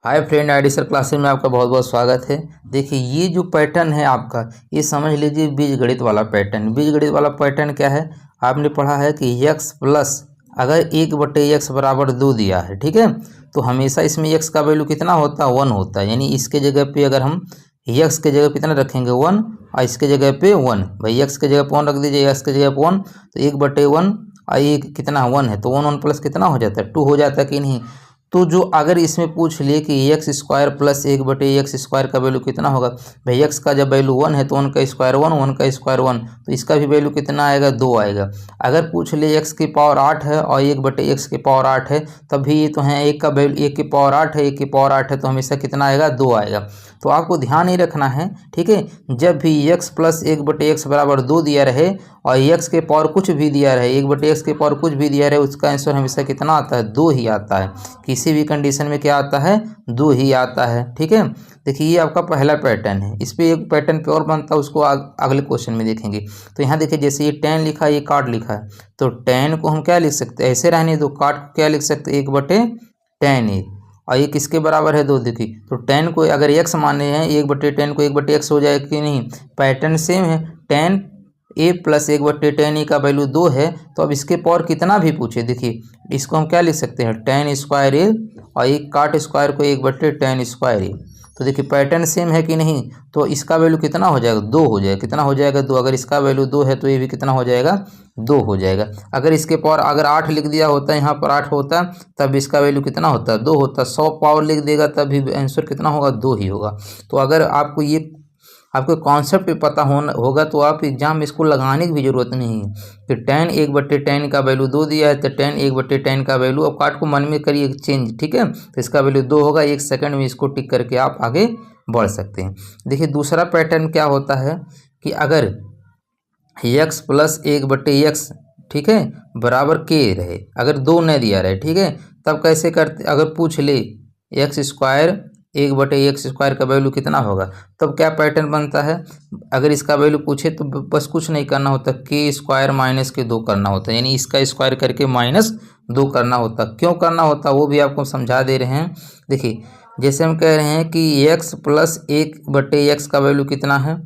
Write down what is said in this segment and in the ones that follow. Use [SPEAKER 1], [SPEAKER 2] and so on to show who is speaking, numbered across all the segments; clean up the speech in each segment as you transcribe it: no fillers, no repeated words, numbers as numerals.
[SPEAKER 1] Hi friend, ID sir classes में आपका बहुत बहुत स्वागत है। देखिए, ये जो पैटर्न है आपका, ये समझ लीजिए बीजगणित वाला पैटर्न। बीजगणित वाला पैटर्न क्या है, आपने पढ़ा है कि x प्लस अगर 1/x बराबर 2 दिया है, ठीक है, तो हमेशा इसमें x का वैल्यू कितना होता है, 1 होता है। यानी इसके जगह पे अगर हम x के जगह कितना रखेंगे, 1, और इसके जगह पे 1, भाई x के जगह पे 1 रख दीजिए, x के जगह पे 1, तो 1/1 और ये कितना 1 है, तो 1 1 प्लस कितना हो जाता है, 2 हो जाता है कि नहीं। तो जो अगर इसमें पूछ लिए कि एक्स स्क्वायर प्लस 1/एक्स स्क्वायर का वैल्यू कितना होगा, भाई एक्स का जब वैल्यू 1 है तो 1 का स्क्वायर 1, 1 का स्क्वायर 1, तो इसका भी वैल्यू कितना आएगा, 2 आएगा। अगर पूछ लिए एक्स की पावर 8 है और 1/एक्स की पावर 8 है, तब भी ये तो है, एक का वैल्यू 1 की पावर 8 है, 1 की पावर 8 है, तो हमेशा कितना आएगा, 2 आएगा। तो आपको ध्यान ही रखना है, ठीक है, जब भी एक्स प्लस 1/एक्स बराबर 2 दिया रहे और एक्स के पावर कुछ भी दिया रहे, 1/एक्स के पावर कुछ भी दिया रहे, उसका आंसर हमेशा कितना आता है, 2 ही आता है। किसी भी कंडीशन में क्या आता है, 2 ही आता है, ठीक है। देखिए, ये आपका पहला पैटर्न है। इस पे एक पैटर्न पे और बनता है, उसको अगले क्वेश्चन में देखेंगे। तो यहाँ देखिए, जैसे ये tan लिखा है, ये काट लिखा है, तो tan को हम क्या लिख सकते हैं, ऐसे रहने दो, काट को क्या लिख सकते हैं, 1/tan a, और ये किसके बराबर है, 2। देखिए, तो tan को अगर x माने हैं, 1/tan को 1/x हो जाएगा कि नहीं, पैटर्न सेम है। tan a plus 1/tan a का वैल्यू 2 है, तो अब इसके पावर कितना भी पूछे, देखिए इसको हम क्या लिख सकते हैं, tan स्क्वायर a, और एक काट स्क्वायर को 1/tan स्क्वायर a। तो देखिए पैटर्न सेम है कि नहीं, तो इसका वैल्यू कितना हो जाएगा, 2 हो जाएगा। कितना हो जाएगा, 2। अगर इसका वैल्यू 2 है तो ये भी कितना हो जाएगा, 2 हो जाएगा। अगर इसके पावर अगर 8 लिख दिया होता, यहाँ पर 8 होता, तब इसका वैल्यू कितना होता, 2 होता। 100 पावर लिख देगा तब भी आंसर कितना होगा, 2 ही होगा। तो अगर आपको ये आपको कॉन्सेप्ट पता होगा तो आप एग्जाम में इसको लगाने की भी जरूरत नहीं है कि tan 1/tan का वैल्यू 2 दिया है, तो tan 1/tan का वैल्यू, अब काट को मन में करिए चेंज, ठीक है, तो इसका वैल्यू 2 होगा। 1 सेकंड में इसको टिक करके आप आगे बढ़ सकते हैं। देखिए, दूसरा पैटर्न क्या होता है कि अगर x प्लस 1/x, ठीक है, बराबर k रहे, अगर 2 नहीं दिया रहे, ठीक है, तब कैसे करते, अगर पूछ ले एक्स स्क्वायर 1/एक्स स्क्वायर का वैल्यू कितना होगा, तब क्या पैटर्न बनता है। अगर इसका वैल्यू पूछे तो बस कुछ नहीं करना होता, के स्क्वायर माइनस के 2 करना होता है, यानी इसका स्क्वायर करके -2 करना होता। क्यों करना होता वो भी आपको समझा दे रहे हैं। देखिए, जैसे हम कह रहे हैं कि x प्लस 1/x का वैल्यू कितना है,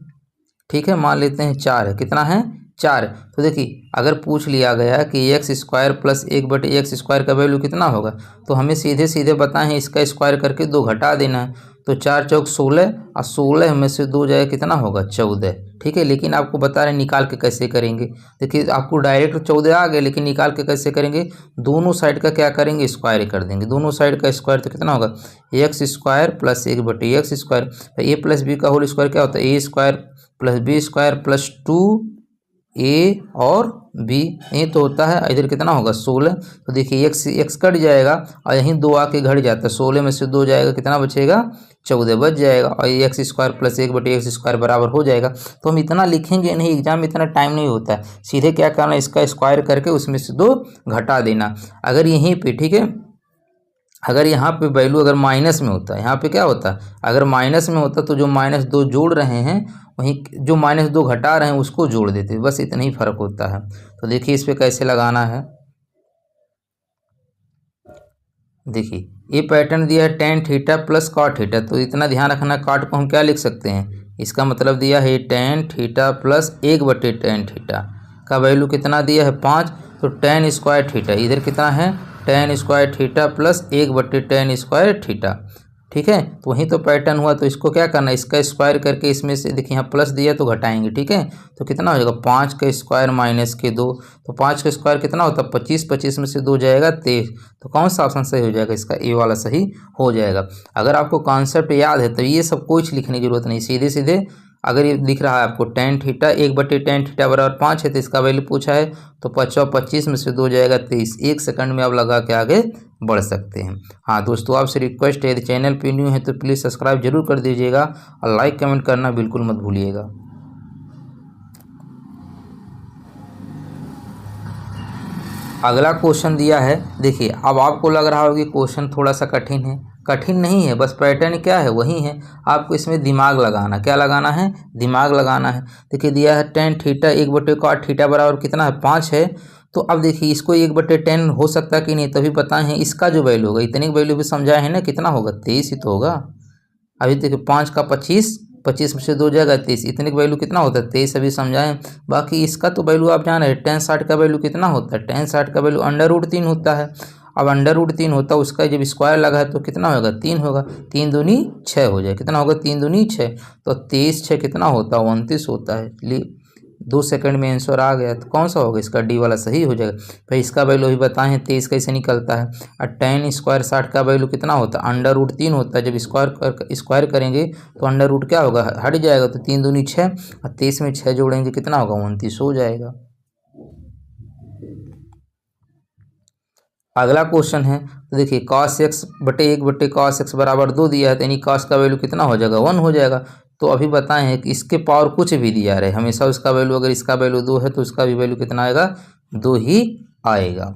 [SPEAKER 1] ठीक है, मान लेते हैं 4 है, कितना है, 4। तो देखिए, अगर पूछ लिया गया कि एक्स स्क्वायर प्लस 1/एक्स स्क्वायर का वैल्यू कितना होगा, तो हमें सीधे सीधे बताएं इसका स्क्वायर करके 2 घटा देना है। तो 4 चौक 16, और 16 में से 2 जाए कितना होगा, 14, ठीक है। लेकिन आपको बता रहे हैं निकाल के कैसे करेंगे। देखिए, आपको डायरेक्ट 14 आ गए, लेकिन निकाल के कैसे करेंगे, दोनों साइड का क्या करेंगे, स्क्वायर कर देंगे। दोनों साइड का स्क्वायर तो कितना होगा, एक्स स्क्वायर प्लस 1/एक्स स्क्वायर, ए प्लस बी का होल स्क्वायर क्या होता है, A square plus B square plus 2a और b, ये तो होता है। इधर कितना होगा, 16। तो देखिए x कट जाएगा और यहीं 2 आके घट जाता है, 16 में से 2 जाएगा, कितना बचेगा, 14 बच जाएगा, और ये एक्स स्क्वायर प्लस 1/एक्स स्क्वायर बराबर हो जाएगा। तो हम इतना लिखेंगे नहीं, एग्जाम में इतना टाइम नहीं होता है, सीधे क्या करना, इसका स्क्वायर करके उसमें से 2 घटा देना। अगर यहीं पे, ठीक है, अगर यहाँ पे वैल्यू अगर माइनस में होता है, यहाँ पे क्या होता है, अगर माइनस में होता तो जो -2 जोड़ रहे हैं, वहीं जो -2 घटा रहे हैं उसको जोड़ देते, बस इतना ही फर्क होता है। तो देखिए, इस पे कैसे लगाना है। देखिए, ये पैटर्न दिया है tan theta plus cot theta, तो इतना ध्यान रखना, काट को हम क्या लिख सकते हैं, इसका मतलब दिया है tan theta plus 1/tan theta का वैल्यू कितना दिया है, 5। तो tan स्क्वायर थीटा इधर कितना है, tan square theta plus 1/tan square theta, ठीक है। तो वहीं तो पैटर्न हुआ, तो इसको क्या करना है, इसका स्क्वायर करके इसमें से, देखिए यहाँ प्लस दिया तो घटाएंगे, ठीक है। तो कितना हो जाएगा, 5 का स्क्वायर माइनस के 2, तो 5 का स्क्वायर कितना होता है, 25, 25 में से 2 जाएगा 23। तो कौन सा ऑप्शन सही हो जाएगा, इसका ए वाला सही हो जाएगा। अगर आपको कॉन्सेप्ट याद है तो ये सब कुछ लिखने की जरूरत नहीं, सीधे सीधे अगर ये दिख रहा है आपको tan थीटा 1/tan थीटा बराबर 5 है, तो इसका वैल्यू पूछा है, तो 25 में से 2 जाएगा 23। 1 सेकंड में आप लगा के आगे बढ़ सकते हैं। हाँ दोस्तों, आपसे रिक्वेस्ट है, यदि चैनल पे न्यू है तो प्लीज़ सब्सक्राइब जरूर कर दीजिएगा और लाइक कमेंट करना बिल्कुल मत भूलिएगा। अगला क्वेश्चन दिया है, देखिए, अब आपको लग रहा होगा कि क्वेश्चन थोड़ा सा कठिन है, कठिन नहीं है, बस पैटर्न क्या है वही है। आपको इसमें दिमाग लगाना, क्या लगाना है, दिमाग लगाना है। देखिए, दिया है tan थीटा 1/cot थीटा बराबर कितना है, 5 है। तो अब देखिए इसको 1/10 हो सकता है कि नहीं, तभी बताए हैं इसका जो वैल्यू होगा, इतने की वैल्यू भी समझाए हैं ना, कितना होगा 23 ही तो होगा। अभी देखिए 5 का 25, 25 में से 2 जाएगा 23, इतने की वैल्यू कितना होता है 23, अभी समझाएं। बाकी इसका तो वैल्यू आप जान रहे हैं, tan 60 का वैल्यू कितना होता है, tan 60 का वैल्यू √3 होता है। अब √3 होता है, उसका जब स्क्वायर लगा है तो कितना होगा 3 होगा, 3 दूनी 6 हो जाए, कितना होगा 3 दूनी 6, तो 23 6 कितना होता है 29 होता है। लिए 2 सेकंड में आंसर आ गया, तो कौन सा होगा इसका, डी वाला सही हो जाएगा। भाई इसका वैल्यू अभी बताए हैं 23 कैसे निकलता है। और tan स्क्वायर 60 का वैल्यू कितना होता है, √3 होता है। जब स्क्वायर करेंगे तो √ क्या होगा, हट जाएगा, तो 3 दूनी 6 और 23 में 6 जोड़ेंगे कितना होगा 29 हो जाएगा। अगला क्वेश्चन है, तो देखिए cos x बटे 1/cos x बराबर 2 दिया है, तो यानी cos का वैल्यू कितना हो जाएगा 1 हो जाएगा। तो अभी बताएं हैं कि इसके पावर कुछ भी दिया रहे, हमेशा उसका वैल्यू, अगर इसका वैल्यू 2 है तो उसका भी वैल्यू कितना आएगा 2 ही आएगा।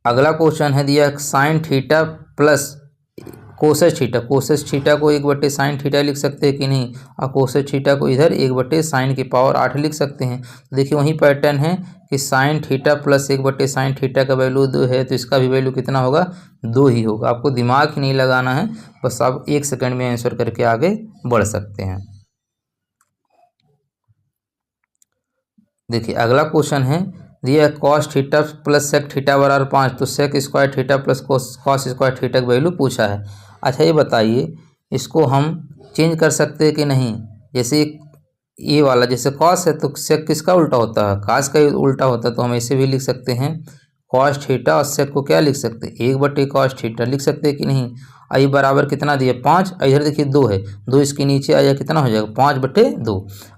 [SPEAKER 1] अगला क्वेश्चन है दिया sin theta plus cosec theta, cosec theta को 1/sin थीटा लिख सकते हैं कि नहीं, और कोसेस थीटा को इधर 1/sin की पावर 8 लिख सकते हैं। तो देखिए वही पैटर्न है कि sin theta plus 1/sin theta का वैल्यू 2 है, तो इसका भी वैल्यू कितना होगा 2 ही होगा। आपको दिमाग ही नहीं लगाना है, बस आप 1 सेकंड में आंसर करके आगे बढ़ सकते हैं। देखिए अगला क्वेश्चन है दिया cos theta plus sec theta बराबर 5, तो sec square theta plus cos square theta का वैल्यू पूछा है। अच्छा ये बताइए इसको हम चेंज कर सकते हैं कि नहीं, जैसे ये वाला जैसे cos है तो sec किसका उल्टा होता है, cos का उल्टा होता है, तो हम ऐसे भी लिख सकते हैं cos थीटा और sec को क्या लिख सकते हैं 1/cos थीटा लिख सकते हैं कि नहीं। आई बराबर कितना दिया 5, इधर देखिए 2 है, 2 इसके नीचे आ जाए कितना हो जाएगा 5/2,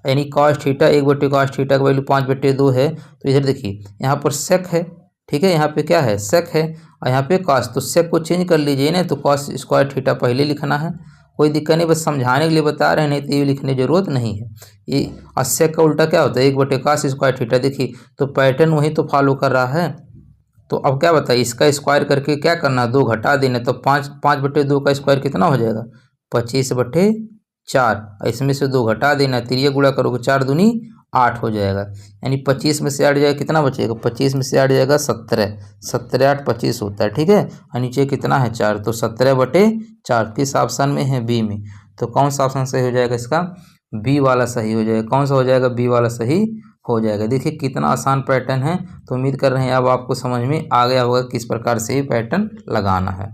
[SPEAKER 1] यानी cos थीटा 1/cos थीटा का वैल्यू 5/2 है। तो इधर देखिए यहाँ पर sec है, ठीक है, यहाँ पे क्या है sec है, और यहाँ पे cos, तो sec को चेंज कर लीजिए ना, तो cos स्क्वायर थीटा पहले लिखना है, कोई दिक्कत नहीं, बस समझाने के लिए बता रहे हैं, नहीं तो ये लिखने की जरूरत नहीं है। ये और sec का उल्टा क्या होता है 1/cos स्क्वायर थीटा, देखिए तो पैटर्न वही तो फॉलो कर रहा है। तो अब क्या बताइए इसका स्क्वायर करके क्या करना, 2 घटा देना, तो 5/2 का स्क्वायर कितना हो जाएगा 25/4, इसमें से 2 घटा देना, तिरिया गुणा करोगे 4 दूनी 8 हो जाएगा, यानी 25 में से 8 जाएगा कितना बचेगा 25 में से 8 जाएगा 17, 17 8 25 होता है, ठीक है। और नीचे कितना है 4, तो 17/4 किस ऑप्शन में है बी में, तो कौन सा ऑप्शन सही हो जाएगा इसका, बी वाला सही हो जाएगा। कौन सा हो जाएगा बी वाला सही हो जाएगा। देखिए कितना आसान पैटर्न है, तो उम्मीद कर रहे हैं अब आपको समझ में आ गया होगा किस प्रकार से ये पैटर्न लगाना है।